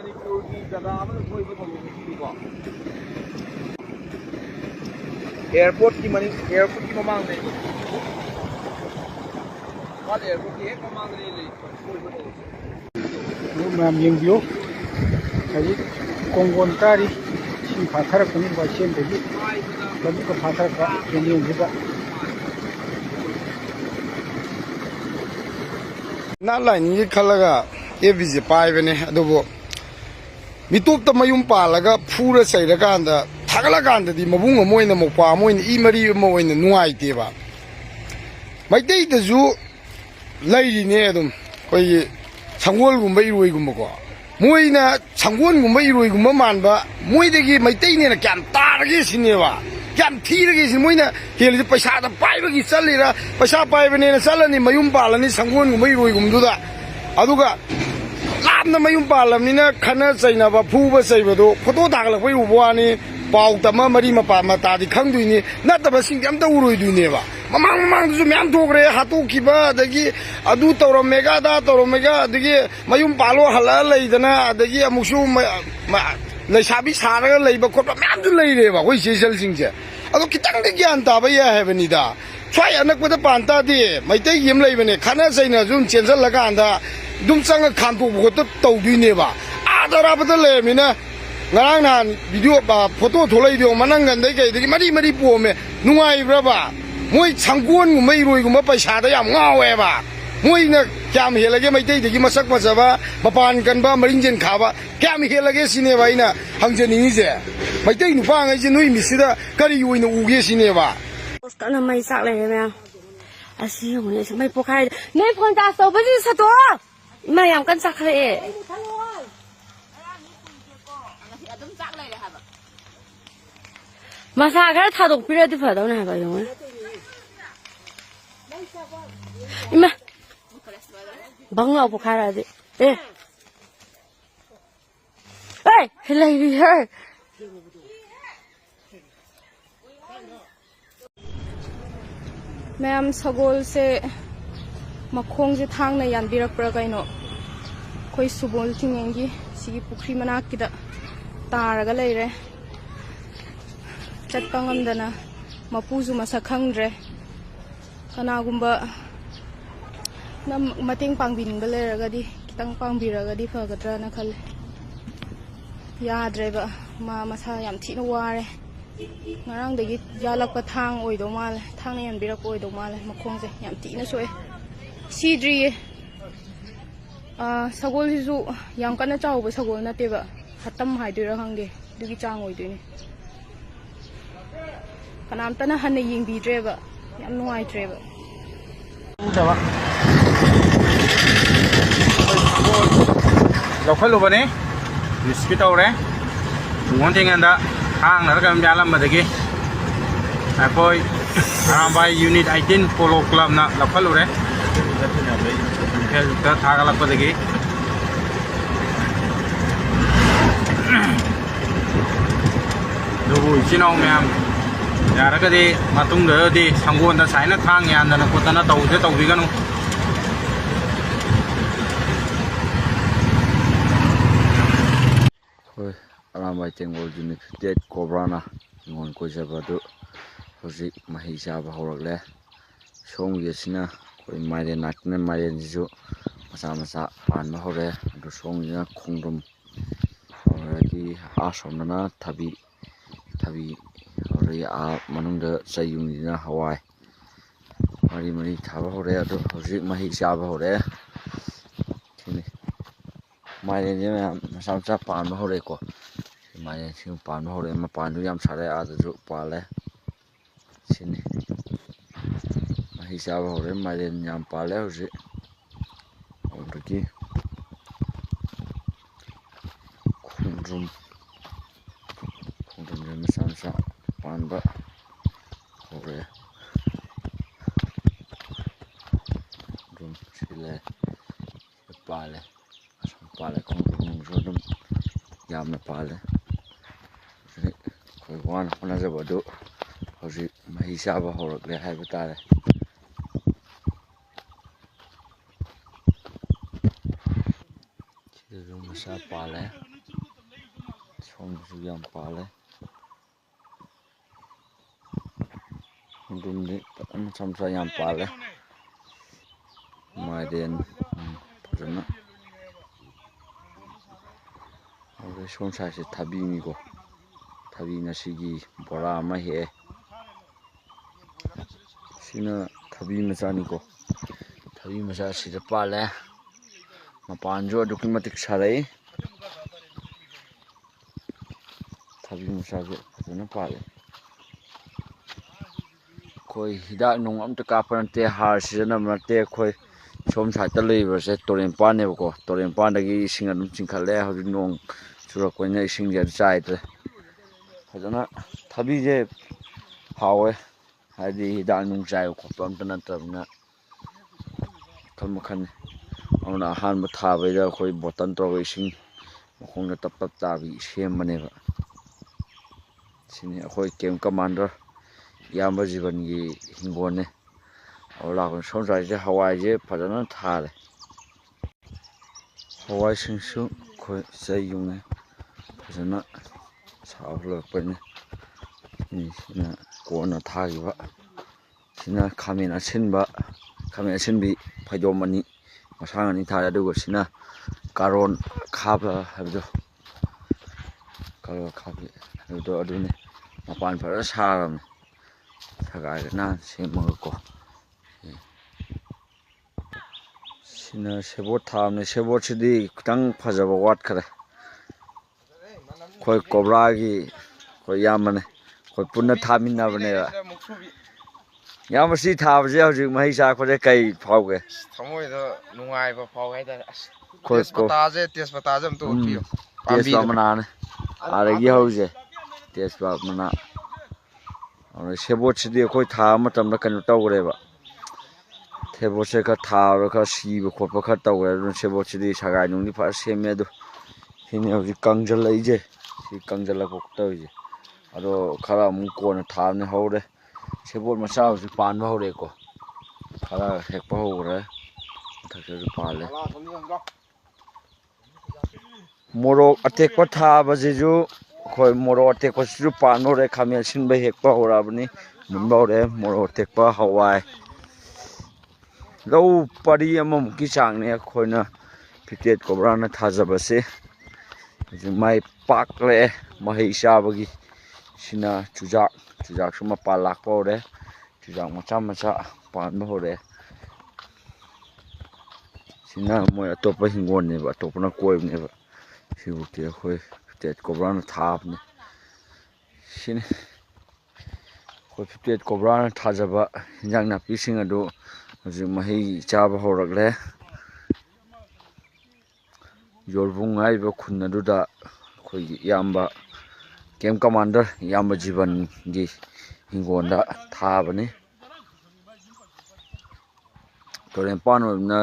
Manipurgi jaga man koi ba thong ki ko airport ki mamang ne what airport ki ek mamang ne le koi ba thong mam yeng bio ai kongwon tari si phathar kuni ba chen de gi lamu ka phathar ka yeng gi ba na lai ni khalaga evj pai bene adubo mitop ta mayum palaga phura saira kanda thagala kanda di mabung moina mokpa moina I mari moina nuai te ba mai dei da ju lairi ne adum koi sangol gumba iroi gumba ko moina sangol gumba iroi gumba manba moidagi mai dei ne na kyam tarage sinewa kyam thirage sin moina heli paisa da pai ba gi chalira paisa pai bene na chalani mayum palani sangol gumba iroi gumdu da aduga lamna mayum palamnina khana chaina ba phuba chaibado photo daglak bai ubwani pau tama mari mapa mata di khangduini nataba sing am ta uroi duine ba mamang du myam thokre hatu kiba dagi adu tawro mega da tawro mega dagi mayum palo hala leidana dagi amusu leisabi saraga leiba khotba myam du leire ba hoi sesal singje adu kitang de gyan ta ba ya hebani da chwai anak pada panta di maitai yem leibane khana chaina jun chenjal laga anda dum changa khantu bhot tawduine ba adara bada lemina ngarang nan video ba photo tholai dio manang gan dai kai dagi mari pome nungai bra ba moi changgon gu mai roi gu ma paisa da yam ngawe ba moi na kyam helage maitai dagi masak majaba mapan kan ba maringjen khaba kyam helage sine ba ina hangjani ni je maitai nu pa ngai je noi misida kari yoina uge sine ba kana mai sak le me asi yong ne mai pokai nei phon ta so ba ji sa to mai yam kan sak khale masa ga tha dok pi re ti pha daw na ba yong ima bang lo pokai ra de helai ri her ma'am सगोल से मखोंग से थांग न यानबिरक प्र कइनो कोई सुबोल थिंगेंगी सिगी पुखरी मनाक किदा तारगा लेरे चटपा ngamdana mapuzu masa khangdre kanagumba nam mating pangbiningba leraga di kitang pangbiraga di phagadra na khale yadre ba ma masa yam thina ware ngarang dagi yalak pa thang oido mal thang yan birak oido mal makhong je yam ti na soe sidri sagol hisu yam kana chaw ba sagol na te ba hatam haidira hangde dugi chang oidoi kanam tana hanne ying bi dre ba yam nuai dre ba udawa lokal lo bane biskit aure ngon tenganda hang nar kam jalam madagi apoi arambai unit 18 polo club na laphal ure ta thagala padagi dobu chinau myam yara di matung de di sanggon da saina thang yan da na kotana tawde tawbiganu arambai tengol unit 8 cobrana ngon ko jabadu hoji mahi jaba horakle song yesina koi maire nakne maire jisu masa pan ma hore do song ya khongdum horagi a somnana thabi hore a manungda sayung dina hawai mari thaba hore ado hoji mahi jaba hore thini maire je masa pan ma hore ko mai sing pan hore ma pan du yam sare a du pale sini mai sa hore mai yam pale hoji orki khundrum je samsa pan ba hore drum sile pale khundrum yam na pale koi wan hona jabadu hoji mahi saba horakle haiba tare chidum sa pale ꯁꯣꯝꯗꯁꯨ ꯌꯥꯝ ꯄꯥꯜꯂꯦ ꯈꯣꯡꯗ꯭ꯔꯨꯝꯗꯤ ꯃꯆꯥ ꯃꯆꯥ ꯌꯥꯝ ꯄꯥꯜꯂꯦ ꯃꯥꯏꯔꯦꯟ ꯐꯖꯅ ꯑꯗꯨꯗꯩ ꯁꯣꯝ ꯁꯥꯏꯠꯁꯦ ꯊꯕꯤꯅꯤꯀꯣ ꯊꯕꯤ ꯉꯁꯤꯒꯤ ꯕꯣꯔꯥ ꯑꯃ ꯍꯦꯛꯑꯦ ꯁꯤꯅ ꯊꯕꯤ ꯃꯆꯥꯅꯤꯀꯣ ꯊꯕꯤ ꯃꯆꯥ ꯁꯤꯗ ꯄꯥꯜꯂꯦ ꯃꯄꯥꯟꯁꯨ ꯑꯗꯨꯛꯀꯤ ꯃꯇꯤꯛ ꯁꯥꯔꯛꯏ ꯊꯕꯤ ꯃꯆꯥꯁꯦ ꯐꯖꯅ ꯄꯥꯜꯂꯦ ꯑꯩꯈꯣꯏ ꯍꯤꯗꯥꯛ ꯅꯨꯡ ꯑꯝꯇ ꯀꯥꯞꯄ ꯅꯠꯇꯦ ꯍꯥꯔ ꯁꯤꯖꯤꯟꯅꯕ ꯅꯠꯇꯦ ꯑꯩꯈꯣꯏ ꯁꯣꯝ ꯁꯥꯏꯠꯇ ꯂꯩꯔꯤꯕꯁꯦ ꯇꯨꯔꯦꯟꯄꯥꯟꯅꯦꯕꯀꯣ ꯇꯨꯔꯦꯟꯄꯥꯟꯗꯒꯤ ꯏꯁꯤꯡ ꯑꯗꯨꯝ ꯆꯤꯡꯈꯠꯂꯦ ꯍꯧꯖꯤꯛ ꯅꯣꯡ ꯆꯨꯔꯛꯄꯅꯤꯅ ꯏꯁꯤꯡꯁꯦ ꯆꯥꯏꯗ꯭ꯔꯦ ꯐꯖꯅ ꯊꯕꯤꯁꯦ ꯍꯥꯎꯋꯦ ꯍꯥꯏꯗꯤ ꯍꯤꯗꯥꯛ ꯅꯨꯡ ꯆꯥꯏꯕ ꯈꯣꯠꯄ ꯑꯝꯇ ꯅꯠꯇ꯭ꯔꯕꯅꯤꯅ ꯃꯈꯜ ꯃꯈꯜꯅꯤ ꯑꯗꯨꯅ ꯑꯍꯥꯟꯕ ꯊꯥꯕꯩꯗ ꯑꯩꯈꯣꯏ ꯕꯣꯇꯜ ꯇꯧꯔꯒ ꯏꯁꯤꯡ ꯃꯈꯣꯡꯗ ꯇꯞ ꯇꯞ ꯇꯥꯕꯤ ꯁꯦꯝꯕꯅꯦꯕ ꯁꯤꯅꯤ ꯑꯩꯈꯣꯏ ꯀꯦꯝ ꯀꯃꯥꯟꯗꯔ ꯏꯌꯥꯝꯕ ꯖꯤꯕꯟꯒꯤ ꯍꯤꯡꯒꯣꯜꯅꯦ ꯑꯗꯨ ꯂꯥꯛꯄ ꯁꯣꯝ ꯁꯥꯏꯠꯁꯦ ꯍꯋꯥꯏꯁꯦ ꯐꯖꯅ ꯊꯥꯔꯦ ꯍꯋꯥꯏꯁꯤꯡꯁꯨ ꯑꯩꯈꯣꯏ ꯆꯩ ꯌꯨꯡꯉꯦ ꯐꯖꯅ ꯁꯥꯠꯂꯛꯄꯅꯤ ꯁꯤꯅ ꯀꯣꯟꯅ ꯊꯥꯈꯤꯕ ꯁꯤꯅ ꯈꯥꯃꯦꯟ ꯑꯁꯤꯟꯕꯤ ꯐꯩꯗꯣꯝ ꯑꯅꯤ ꯃꯁꯥꯡ ꯑꯅꯤ ꯊꯥꯔꯦ ꯑꯗꯨꯒ ꯁꯤꯅ ꯀꯥꯔꯣꯟ ꯈꯥꯕ ꯍꯥꯏꯕꯗꯣ ꯀꯥꯔꯣꯟ ꯈꯥꯕꯤ ꯍꯥꯏꯕꯗꯣ ꯑꯗꯨꯅꯤ ꯃꯄꯥꯟ ꯐꯖꯅ ꯁꯥꯔꯕꯅꯤ ꯁꯒꯥꯏꯗ ꯅꯥꯟꯅ ꯁꯦꯝꯃꯒꯀꯣ ꯁꯤꯅ ꯁꯦꯕꯣꯠ ꯊꯥꯕꯅꯤ ꯁꯦꯕꯣꯠꯁꯤꯗꯤ ꯈꯤꯇꯪ ꯐꯖꯕ ꯋꯥꯠꯈ꯭ꯔꯦ ꯑꯩꯈꯣꯏ ꯀꯣꯕ꯭ꯔꯥꯒꯤ ꯑꯩꯈꯣꯏ ꯏꯌꯥꯝꯕꯅꯦ ꯑꯩꯈꯣꯏ ꯄꯨꯟꯅ ꯊꯥꯃꯤꯟꯅꯕꯅꯦꯕ ꯏꯌꯥꯝꯕ ꯁꯤ ꯊꯥꯕꯁꯦ ꯍꯧꯖꯤꯛ ꯃꯍꯩ ꯆꯥꯔꯛꯄꯁꯦ ꯀꯩ ꯐꯥꯎꯒꯦ ꯊꯃꯣꯏꯗ ꯅꯨꯡꯉꯥꯏꯕ ꯐꯥꯎꯋꯦ ꯍꯥꯏꯇꯥꯔꯦ ꯑꯁ ꯇꯦꯖꯄꯇꯥꯁꯦ ꯑꯝꯇ ꯎꯠꯄꯤꯌꯨ ꯇꯦꯖꯄꯥꯠ ꯄꯥꯝꯕꯤꯗꯣ ꯃꯅꯥꯅꯦ ꯑꯥꯗꯒꯤ ꯍꯧꯔꯤꯁꯦ ꯇꯦꯖꯄꯥꯠ ꯃꯅꯥ ꯑꯗꯨꯗꯩ ꯁꯦꯕꯣꯠꯁꯤꯗꯤ ꯑꯩꯈꯣꯏ ꯊꯥꯕ ꯃꯇꯝꯗ ꯀꯩꯅꯣ ꯇꯧꯈ꯭ꯔꯦꯕ ꯁꯦꯕꯣꯠꯁꯦ ꯈꯔ ꯊꯥꯕꯗ ꯈꯔ ꯁꯤꯕ ꯈꯣꯠꯄ ꯈꯔ ꯇꯧꯈ꯭ꯔꯦ ꯑꯗꯨꯅ ꯁꯦꯕꯣꯠꯁꯤꯗꯤ ꯁꯒꯥꯏ ꯅꯨꯡꯗꯤ ꯐꯖꯅ ꯁꯦꯝꯃꯦ ꯑꯗꯨ ꯁꯤꯅꯤ ꯍꯧꯖꯤꯛ ꯀꯪꯁꯤꯜꯂꯛꯏꯁꯦ ꯁꯤ ꯀꯪꯁꯤꯜꯂꯛꯄ ꯇꯧꯔꯤꯁꯦ ꯑꯗꯣ ꯈꯔ ꯑꯃꯨꯛ ꯀꯣꯟꯅ ꯊꯥꯕꯅꯤ ꯍꯧꯔꯦ ꯁꯦꯕꯣꯠ ꯃꯆꯥ ꯍꯧꯖꯤꯛ ꯄꯥꯟꯕ ꯍꯧꯔꯛꯑꯦꯀꯣ ꯈꯔ ꯍꯦꯛꯄ ꯍꯧꯈ꯭ꯔꯦ ꯃꯊꯛꯇꯁꯨ ꯄꯥꯜꯂꯦ ꯃꯣꯔꯣꯛ ꯑꯇꯦꯛꯄ ꯊꯥꯕꯁꯤꯁꯨ ꯑꯩꯈꯣꯏ ꯃꯣꯔꯣꯛ ꯑꯇꯦꯛꯄꯁꯤꯁꯨ ꯄꯥꯟꯕ ꯍꯧꯔꯦ ꯈꯥꯃꯦꯟ ꯑꯁꯤꯟꯕ ꯍꯦꯛꯄ ꯍꯧꯔꯛꯑꯕꯅꯤ ꯃꯨꯟꯕ ꯍꯧꯔꯦ ꯃꯣꯔꯣꯛ ꯑꯇꯦꯛꯄ ꯍꯋꯥꯏ ꯂꯧ ꯄꯔꯤ ꯑꯃꯃꯨꯛꯀꯤ ꯆꯥꯡꯅꯦ ꯑꯩꯈꯣꯏꯅ 58 ꯀꯣꯕ꯭ꯔꯥꯅ ꯊꯥꯖꯕꯁꯦ ꯍꯧꯖꯤꯛ ꯃꯥꯏ ꯄꯥꯛꯂꯛꯑꯦ ꯃꯍꯩ ꯆꯥꯕꯒꯤ ꯁꯤꯅ ꯆꯨꯖꯥꯛꯁꯨ ꯃꯄꯥꯟ ꯂꯥꯛꯄ ꯍꯧꯔꯦ ꯆꯨꯖꯥꯛ ꯃꯆꯥ ꯃꯆꯥ ꯄꯥꯟꯕ ꯍꯧꯔꯛꯑꯦ ꯁꯤꯅ ꯃꯣꯏ ꯑꯇꯣꯞꯄ ꯍꯤꯡꯒꯣꯜꯅꯦꯕ ꯑꯇꯣꯞꯄꯅ ꯀꯣꯏꯕꯅꯦꯕ ꯁꯤꯕꯨꯛꯇꯤ ꯑꯩꯈꯣꯏ 58 ꯀꯣꯕ꯭ꯔꯥꯅ ꯊꯥꯕꯅꯦ ꯁꯤꯅꯤ ꯑꯩꯈꯣꯏ 58 ꯀꯣꯕ꯭ꯔꯥꯅ ꯊꯥꯖꯕ ꯏꯟꯖꯥꯡ ꯅꯥꯄꯤꯁꯤꯡ ꯑꯗꯨ ꯍꯧꯖꯤꯛ ꯃꯍꯩ ꯆꯥꯕ ꯍꯧꯔꯛꯂꯦ ꯌꯣꯔꯕꯨꯡ ꯍꯥꯏꯔꯤꯕ ꯈꯨꯟ ꯑꯗꯨꯗ ꯑꯩꯈꯣꯏꯒꯤ ꯏꯌꯥꯝꯕ ꯀꯦꯝ ꯀꯃꯥꯟꯗꯔ ꯏꯌꯥꯝꯕ ꯖꯤꯕꯟꯒꯤ ꯍꯤꯡꯒꯣꯜꯗ ꯊꯥꯕꯅꯤ ꯇꯨꯔꯦꯟꯄꯥꯟ ꯑꯣꯏꯕꯅ